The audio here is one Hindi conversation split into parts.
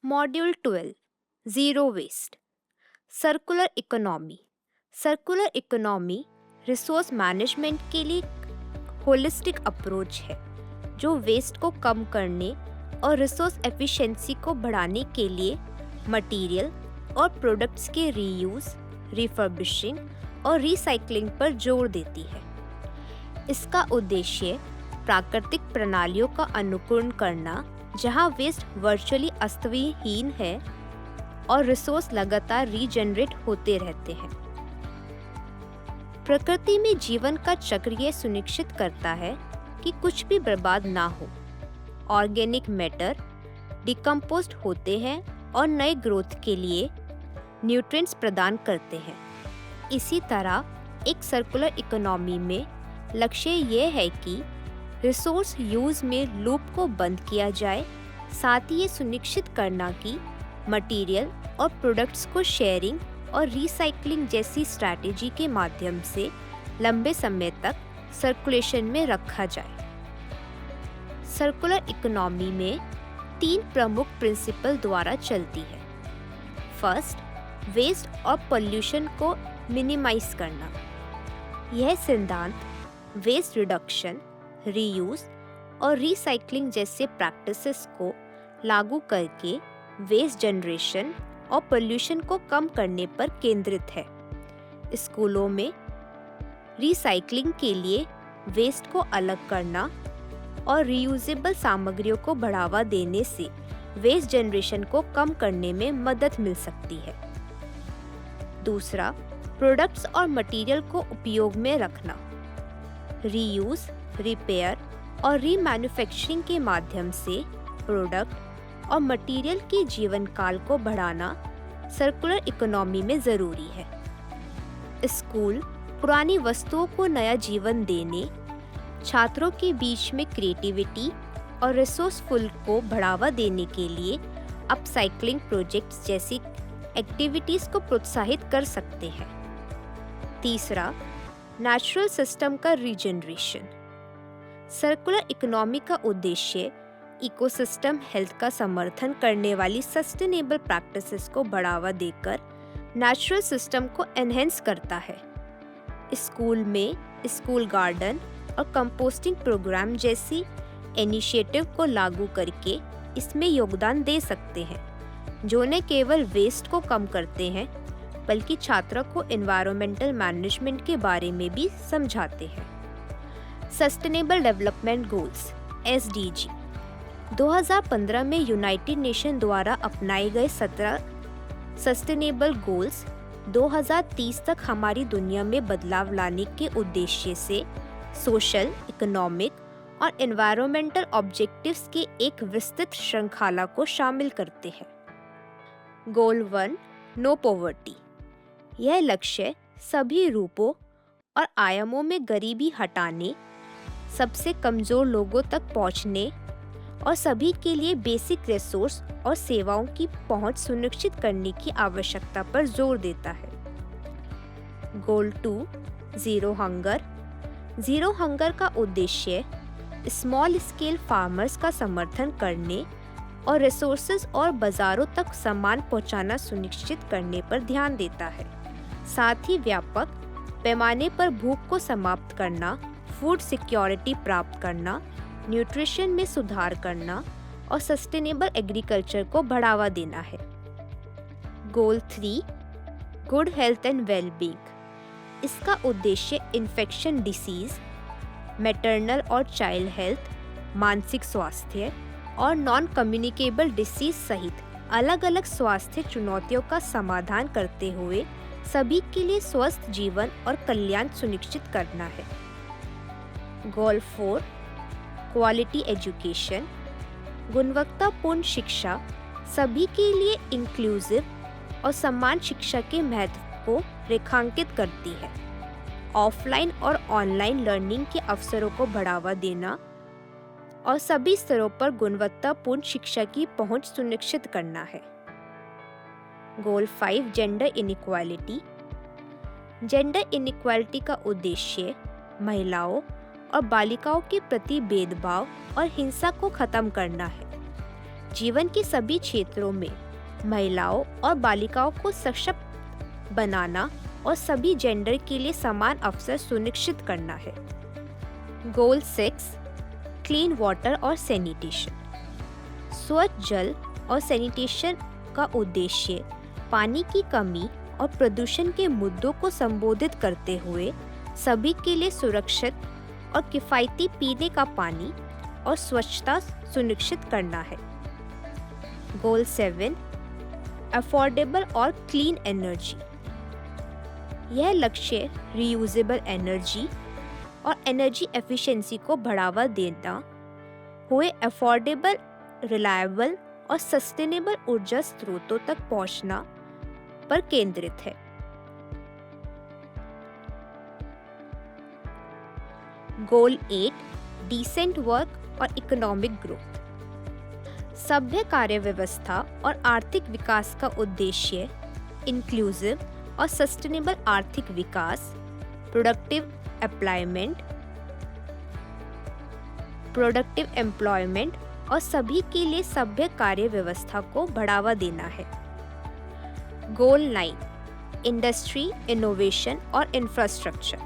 Module 12 zero waste. Circular economy. Circular economy resource management के लिए होलिस्टिक अप्रोच है जो वेस्ट को कम करने और रिसोर्स एफिशिएंसी को बढ़ाने के लिए मटेरियल और प्रोडक्ट्स के रीयूज, रिफर्बिशिंग और रिसाइकलिंग पर जोर देती है। इसका उद्देश्य प्राकृतिक प्रणालियों का अनुकरण करना जहां वेस्ट वर्चुअली अस्तित्वहीन है और रिसोर्स लगातार रीजनरेट होते रहते हैं। प्रकृति में जीवन का चक्र ये सुनिश्चित करता है कि कुछ भी बर्बाद ना हो। ऑर्गेनिक मैटर डिकम्पोज्ड होते हैं और नए ग्रोथ के लिए न्यूट्रिएंट्स प्रदान करते हैं। इसी तरह एक सर्कुलर इकोनॉमी में लक्ष्य ये है कि रिसोर्स यूज में लूप को बंद किया जाए, साथ ही ये सुनिश्चित करना कि मटेरियल और प्रोडक्ट्स को शेयरिंग और रिसाइकलिंग जैसी स्ट्रैटेजी के माध्यम से लंबे समय तक सर्कुलेशन में रखा जाए। सर्कुलर इकोनॉमी में 3 प्रमुख प्रिंसिपल द्वारा चलती है। फर्स्ट, वेस्ट और पोल्यूशन को मिनिमाइज करना। यह सिद्धांत वेस्ट रिडक्शन, रीयूज और रिसाइकलिंग जैसे प्रैक्टिसेस को लागू करके वेस्ट जनरेशन और पोल्यूशन को कम करने पर केंद्रित है। स्कूलों में रिसाइकलिंग के लिए वेस्ट को अलग करना और रीयूजेबल सामग्रियों को बढ़ावा देने से वेस्ट जनरेशन को कम करने में मदद मिल सकती है। दूसरा, प्रोडक्ट्स और मटेरियल को उपयोग में रखना। रीयूज, रिपेयर और रीमैन्युफैक्चरिंग के माध्यम से प्रोडक्ट और मटेरियल के जीवन काल को बढ़ाना सर्कुलर इकोनॉमी में ज़रूरी है। स्कूल पुरानी वस्तुओं को नया जीवन देने, छात्रों के बीच में क्रिएटिविटी और रिसोर्सफुल को बढ़ावा देने के लिए अपसाइक्लिंग प्रोजेक्ट्स जैसी एक्टिविटीज़ को प्रोत्साहित कर सकते हैं। तीसरा, नेचुरल सिस्टम का रीजनरेशन। सर्कुलर इकोनॉमी का उद्देश्य इकोसिस्टम हेल्थ का समर्थन करने वाली सस्टेनेबल प्रैक्टिसेस को बढ़ावा देकर नेचुरल सिस्टम को एनहेंस करता है। स्कूल में स्कूल गार्डन और कंपोस्टिंग प्रोग्राम जैसी इनिशिएटिव को लागू करके इसमें योगदान दे सकते हैं, जो न केवल वेस्ट को कम करते हैं बल्कि छात्रों को एनवायरमेंटल मैनेजमेंट के बारे में भी समझाते हैं। सस्टेनेबल डेवलपमेंट गोल्स (SDG) 2015 में यूनाइटेड नेशन द्वारा अपनाए गए 17 सस्टेनेबल गोल्स 2030 तक हमारी दुनिया में बदलाव लाने के उद्देश्य से सोशल, इकोनॉमिक और एनवायरमेंटल ऑब्जेक्टिव्स के एक विस्तृत श्रृंखला को शामिल करते हैं। गोल 1, नो पॉवर्टी। यह लक्ष्य सभी रूपों और आयामों में गरीबी हटाने, सबसे कमजोर लोगों तक पहुंचने और सभी के लिए बेसिक रिसोर्स और सेवाओं की पहुंच सुनिश्चित करने की आवश्यकता पर जोर देता है। गोल 2, ज़ीरो हंगर। ज़ीरो हंगर का उद्देश्य स्मॉल स्केल फार्मर्स का समर्थन करने और रिसोर्सेज और बाजारों तक सामान पहुंचाना सुनिश्चित करने पर ध्यान देता है। साथ ही व्यापक पैमाने पर भूख को समाप्त करना, फूड सिक्योरिटी प्राप्त करना, न्यूट्रिशन में सुधार करना और सस्टेनेबल एग्रीकल्चर को बढ़ावा देना है। गोल 3, गुड हेल्थ एंड वेलबींग। इसका उद्देश्य इन्फेक्शन डिसीज, मैटरनल और चाइल्ड हेल्थ, मानसिक स्वास्थ्य और नॉन कम्युनिकेबल डिसीज सहित अलग अलग स्वास्थ्य चुनौतियों का समाधान करते हुए सभी के लिए स्वस्थ जीवन और कल्याण सुनिश्चित करना है। गोल 4, क्वालिटी एजुकेशन। गुणवत्तापूर्ण शिक्षा सभी के लिए इंक्लूसिव और समान शिक्षा के महत्व को रेखांकित करती है। ऑफलाइन और ऑनलाइन लर्निंग के अवसरों को बढ़ावा देना और सभी स्तरों पर गुणवत्तापूर्ण शिक्षा की पहुंच सुनिश्चित करना है। गोल 5, जेंडर इनइक्वालिटी। जेंडर इनइक्वालिटी का उद्देश्य महिलाओं और बालिकाओं के प्रति भेदभाव और हिंसा को खत्म करना है। जीवन के सभी क्षेत्रों में महिलाओं और बालिकाओं को सशक्त बनाना और सभी जेंडर के लिए समान अवसर सुनिश्चित करना है। गोल 6 क्लीन वाटर और सैनिटेशन। स्वच्छ जल और सैनिटेशन का उद्देश्य पानी की कमी और प्रदूषण के मुद्दों को संबोधित करते हुए सभी के लिए सुरक्षित और किफ़ायती पीने का पानी और स्वच्छता सुनिश्चित करना है। गोल 7 अफोर्डेबल और क्लीन एनर्जी। यह लक्ष्य रीयूजेबल एनर्जी और एनर्जी एफिशिएंसी को बढ़ावा देना हुए अफोर्डेबल, रिलायबल और सस्टेनेबल ऊर्जा स्रोतों तक पहुंचना पर केंद्रित है। गोल 8 डिसेंट वर्क और इकोनॉमिक ग्रोथ। सभ्य कार्य व्यवस्था और आर्थिक विकास का उद्देश्य इंक्लूसिव और सस्टेनेबल आर्थिक विकास, प्रोडक्टिव एम्प्लॉयमेंट और सभी के लिए सभ्य कार्य व्यवस्था को बढ़ावा देना है। गोल 9 इंडस्ट्री, इनोवेशन और इंफ्रास्ट्रक्चर।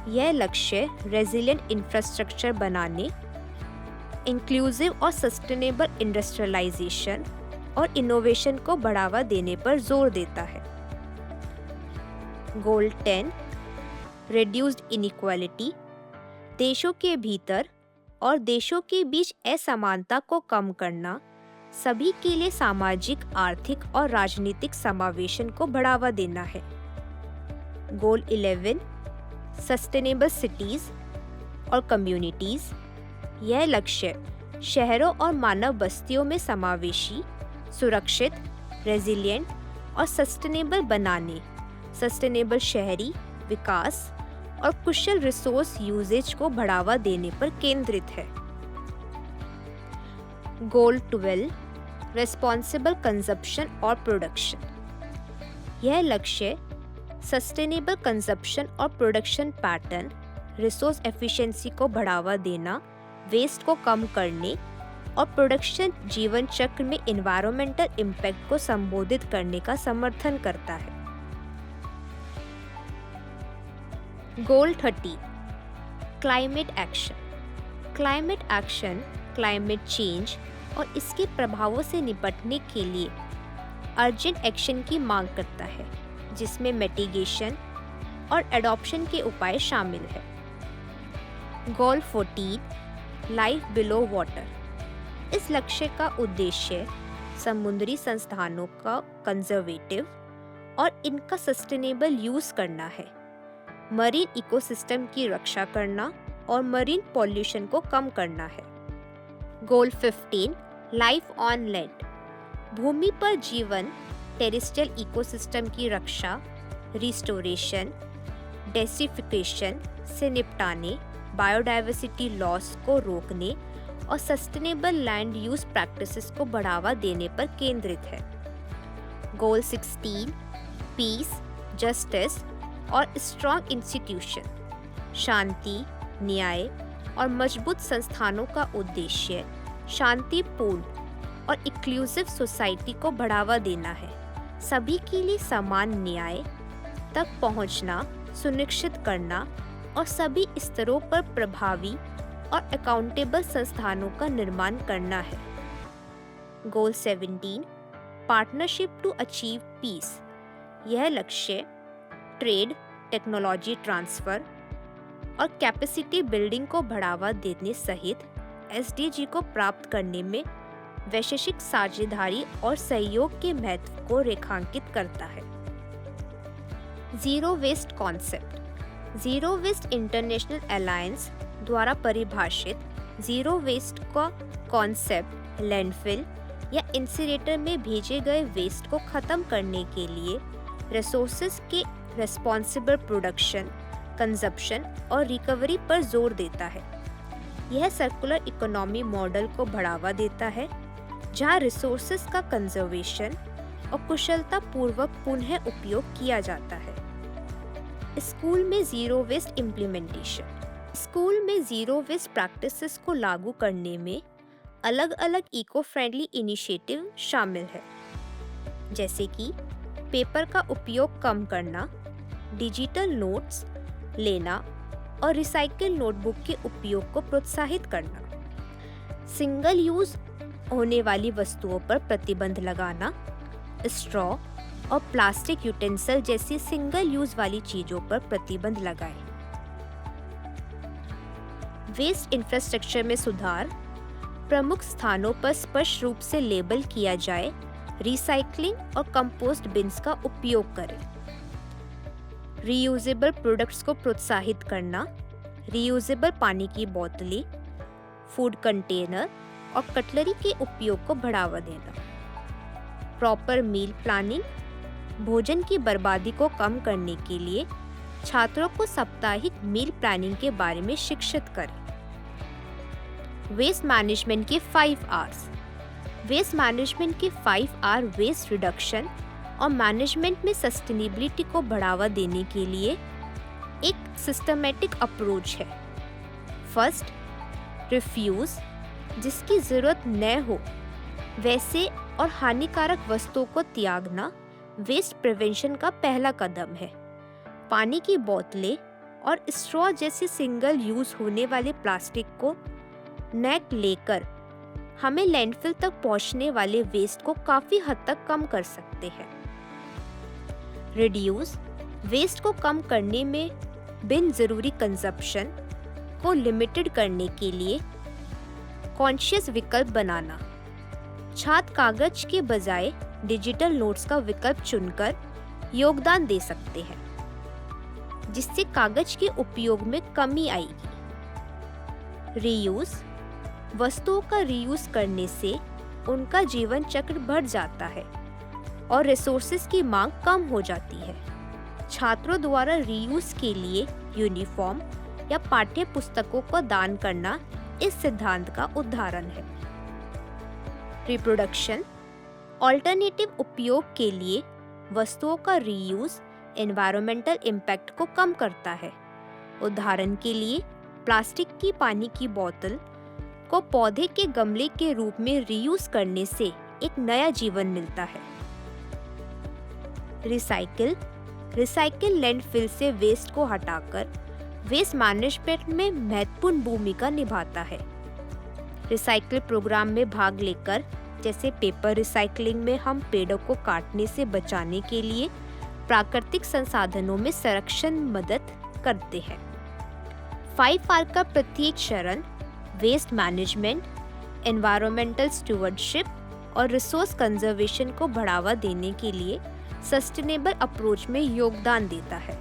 यह लक्ष्य रेजिलिएंट इंफ्रास्ट्रक्चर बनाने, इंक्लूसिव और सस्टेनेबल इंडस्ट्रियलाइजेशन और इनोवेशन को बढ़ावा देने पर जोर देता है। गोल 10 रिड्यूस्ड इनइक्वालिटी। देशों के भीतर और देशों के बीच असमानता को कम करना, सभी के लिए सामाजिक, आर्थिक और राजनीतिक समावेशन को बढ़ावा देना है। गोल 11 सस्टेनेबल सिटीज और कम्युनिटीज। यह लक्ष्य शहरों और मानव बस्तियों में समावेशी, सुरक्षित, रेजिलिएंट और सस्टेनेबल बनाने, सस्टेनेबल शहरी विकास और कुशल रिसोर्स यूजेज को बढ़ावा देने पर केंद्रित है। गोल 12 रिस्पॉन्सिबल कंजप्शन और प्रोडक्शन। यह लक्ष्य सस्टेनेबल कंजप्शन और प्रोडक्शन पैटर्न, रिसोर्स एफिशिएंसी को बढ़ावा देना, वेस्ट को कम करने और प्रोडक्शन जीवन चक्र में एनवायरमेंटल इम्पैक्ट को संबोधित करने का समर्थन करता है। गोल 13 climate action. Climate action climate change और इसके प्रभावों से निपटने के लिए अर्जेंट एक्शन की मांग करता है, जिसमें मिटिगेशन और एडॉप्शन के उपाय शामिल है। गोल 14 लाइफ बिलो वाटर। इस लक्ष्य का उद्देश्य समुद्री संस्थानों का कंजर्वेटिव और इनका सस्टेनेबल यूज करना है, मरीन इकोसिस्टम की रक्षा करना और मरीन पॉल्यूशन को कम करना है। गोल 15 लाइफ ऑन लैंड। भूमि पर जीवन, टेरेस्ट्रियल इकोसिस्टम की रक्षा, रिस्टोरेशन, डेसिफिकेशन से निपटाने, बायोडायवर्सिटी लॉस को रोकने और सस्टेनेबल लैंड यूज प्रैक्टिसेस को बढ़ावा देने पर केंद्रित है। गोल 16 पीस, जस्टिस और स्ट्रॉन्ग इंस्टीट्यूशन। शांति, न्याय और मजबूत संस्थानों का उद्देश्य शांतिपूर्ण और इंक्लूसिव सोसाइटी को बढ़ावा देना है, सभी के लिए समान न्याय तक पहुंचना सुनिश्चित करना और सभी स्तरों पर प्रभावी और अकाउंटेबल संस्थानों का निर्माण करना है। गोल 17 पार्टनरशिप टू अचीव पीस। यह लक्ष्य ट्रेड, टेक्नोलॉजी ट्रांसफर और कैपेसिटी बिल्डिंग को बढ़ावा देने सहित एसडीजी को प्राप्त करने में वैश्विक साझेदारी और सहयोग के महत्व को रेखांकित करता है। Zero waste concept. Zero waste international alliance द्वारा परिभाषित जीरो वेस्ट का कॉन्सेप्ट लैंडफिल या इंसिनेटर में भेजे गए वेस्ट को खत्म करने के लिए रिसोर्सेज के रिस्पॉन्सिबल प्रोडक्शन, कंजप्शन और रिकवरी पर जोर देता है। यह सर्कुलर इकोनॉमी मॉडल को बढ़ावा देता है, जहां रिसोर्सेज का कंजर्वेशन और कुशलता पूर्वक पुनः उपयोग किया जाता है। स्कूल में जीरो वेस्ट इम्प्लीमेंटेशन। स्कूल में जीरो वेस्ट प्रैक्टिसेस को लागू करने में अलग अलग इको फ्रेंडली इनिशिएटिव शामिल है, जैसे कि पेपर का उपयोग कम करना, डिजिटल नोट्स लेना और रिसाइकिल नोटबुक के उपयोग को प्रोत्साहित करना, सिंगल यूज होने वाली वस्तुओं पर प्रतिबंध लगाना, स्ट्रॉ और प्लास्टिक यूटेंसिल जैसी सिंगल यूज वाली चीजों पर प्रतिबंध लगाएं। वेस्ट इंफ्रास्ट्रक्चर में सुधार, प्रमुख स्थानों पर स्पष्ट रूप से लेबल किया जाए, रिसाइकलिंग और कंपोस्ट बिन्स का उपयोग करें। रीयूजेबल प्रोडक्ट्स को प्रोत्साहित करना, रीयूजेबल पानी की बोतलें, फूड कंटेनर और कटलरी के उपयोग को बढ़ावा देना। प्रॉपर मील प्लानिंग, भोजन की बर्बादी को कम करने के लिए छात्रों को साप्ताहिक मील प्लानिंग के बारे में शिक्षित करें। वेस्ट मैनेजमेंट के 5 Rs। वेस्ट मैनेजमेंट के 5 R वेस्ट रिडक्शन और मैनेजमेंट में सस्टेनेबिलिटी को बढ़ावा देने के लिए एक सिस्टमैटिक अप्रोच है। फर्स्ट, रिफ्यूज, जिसकी जरूरत न हो वैसे और हानिकारक वस्तुओं को त्यागना वेस्ट प्रिवेंशन का पहला कदम है। पानी की बोतलें और स्ट्रॉ जैसे सिंगल यूज होने वाले प्लास्टिक को न लेकर हमें लैंडफिल तक पहुंचने वाले वेस्ट को काफी हद तक कम कर सकते हैं। रिड्यूस, वेस्ट को कम करने में बिन जरूरी कंजप्शन को लिमिटेड करने के लिए कॉन्शियस विकल्प बनाना। छात्र कागज के बजाय डिजिटल नोट्स का विकल्प चुनकर योगदान दे सकते हैं, जिससे कागज के उपयोग में कमी आएगी। रीयूज, वस्तुओं का रीयूज करने से उनका जीवन चक्र बढ़ जाता है और रिसोर्सेज की मांग कम हो जाती है। छात्रों द्वारा रीयूज के लिए यूनिफॉर्म या पाठ्य पुस्तकों को दान करना इस सिद्धांत का उदाहरण है। रिप्रोडक्शन, ऑल्टरनेटिव उपयोग के लिए वस्तुओं का रीयूज एनवायरमेंटल इम्पैक्ट को कम करता है। उदाहरण के लिए प्लास्टिक की पानी की बोतल को पौधे के गमले के रूप में रीयूज करने से एक नया जीवन मिलता है। रिसाइकिल लैंडफिल से वेस्ट को हटाकर वेस्ट मैनेजमेंट में महत्वपूर्ण भूमिका निभाता है। रिसाइकिल प्रोग्राम में भाग लेकर, जैसे पेपर रिसाइकलिंग में हम पेड़ों को काटने से बचाने के लिए प्राकृतिक संसाधनों में संरक्षण मदद करते हैं। 5 R का प्रत्येक चरण वेस्ट मैनेजमेंट, एनवायरमेंटल स्टूवर्डशिप और रिसोर्स कंजर्वेशन को बढ़ावा देने के लिए सस्टेनेबल अप्रोच में योगदान देता है।